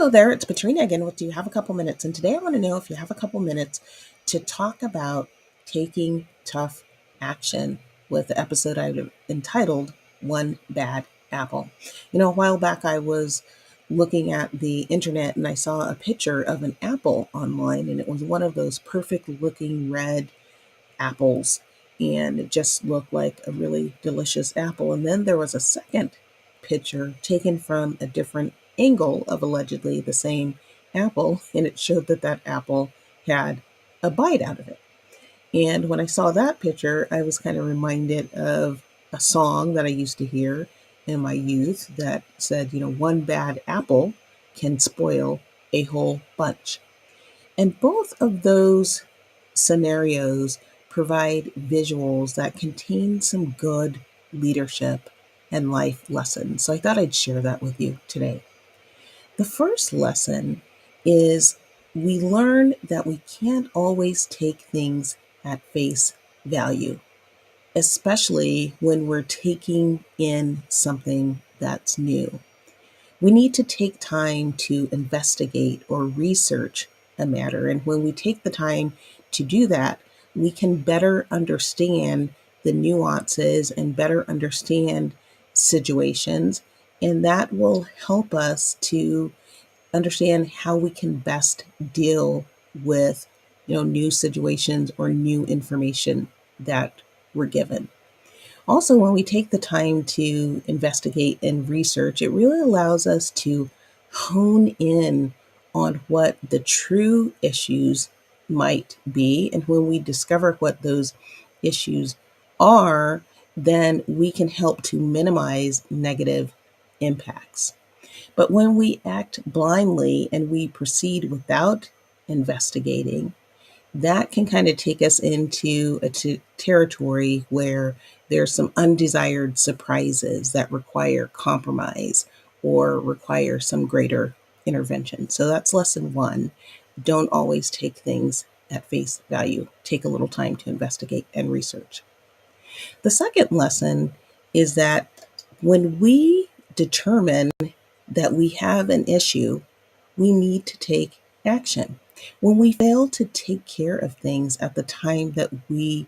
Hello there, it's Patrina again with Do You Have a Couple Minutes? And today I want to know if you have a couple minutes to talk about taking tough action with the episode I've entitled One Bad Apple. A while back I was looking at the internet and I saw a picture of an apple online, and it was one of those perfect looking red apples, and it just looked like a really delicious apple. And then there was a second picture taken from a different angle of allegedly the same apple, and it showed that that apple had a bite out of it. And when I saw that picture, I was kind of reminded of a song that I used to hear in my youth that said, one bad apple can spoil a whole bunch. And both of those scenarios provide visuals that contain some good leadership and life lessons. So I thought I'd share that with you today. The first lesson is we learn that we can't always take things at face value, especially when we're taking in something that's new. We need to take time to investigate or research a matter. And when we take the time to do that, we can better understand the nuances and better understand situations. And that will help us to understand how we can best deal with, new situations or new information that we're given. Also, when we take the time to investigate and research, it really allows us to hone in on what the true issues might be. And when we discover what those issues are, then we can help to minimize negative impacts. But when we act blindly and we proceed without investigating, that can kind of take us into a territory where there's some undesired surprises that require compromise or require some greater intervention. So that's lesson one. Don't always take things at face value. Take a little time to investigate and research. The second lesson is that when we determine that we have an issue, we need to take action. When we fail to take care of things at the time that we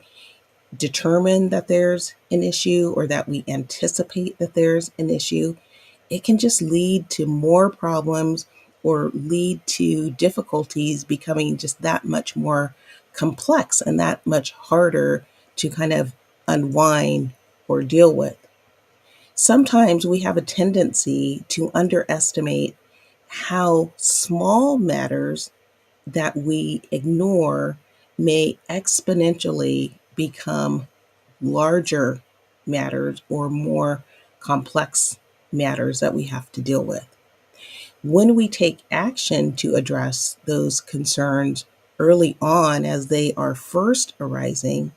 determine that there's an issue or that we anticipate that there's an issue, it can just lead to more problems or lead to difficulties becoming just that much more complex and that much harder to kind of unwind or deal with. Sometimes we have a tendency to underestimate how small matters that we ignore may exponentially become larger matters or more complex matters that we have to deal with. When we take action to address those concerns early on as they are first arising,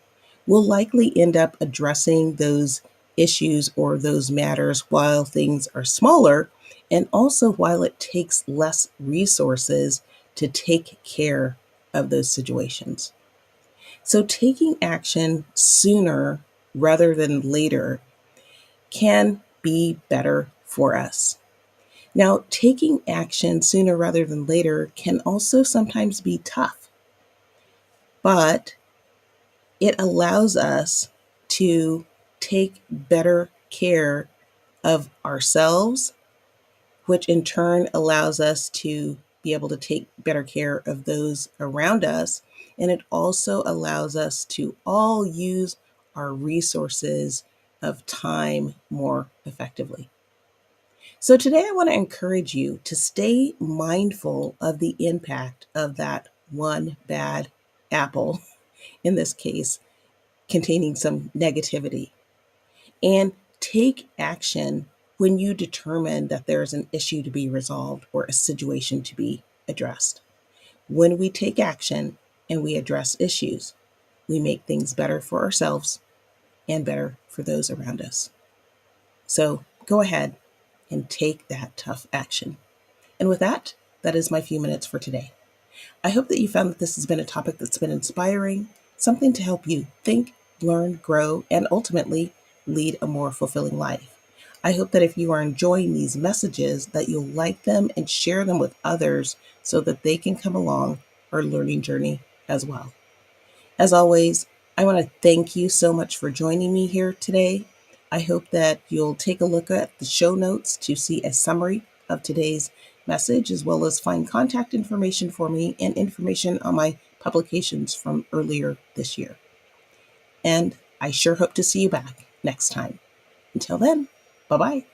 we'll likely end up addressing those issues or those matters while things are smaller, and also while it takes less resources to take care of those situations. So taking action sooner rather than later can be better for us. Now, taking action sooner rather than later can also sometimes be tough, but it allows us to take better care of ourselves, which in turn allows us to be able to take better care of those around us. And it also allows us to all use our resources of time more effectively. So today I want to encourage you to stay mindful of the impact of that one bad apple, in this case, containing some negativity, and take action when you determine that there is an issue to be resolved or a situation to be addressed. When we take action and we address issues, we make things better for ourselves and better for those around us. So go ahead and take that tough action. And with that, that is my few minutes for today. I hope that you found that this has been a topic that's been inspiring, something to help you think, learn, grow, and ultimately lead a more fulfilling life. I hope that if you are enjoying these messages, that you'll like them and share them with others so that they can come along our learning journey as well. As always, I want to thank you so much for joining me here today. I hope that you'll take a look at the show notes to see a summary of today's message, as well as find contact information for me and information on my publications from earlier this year. And I sure hope to see you back next time. Until then, bye-bye.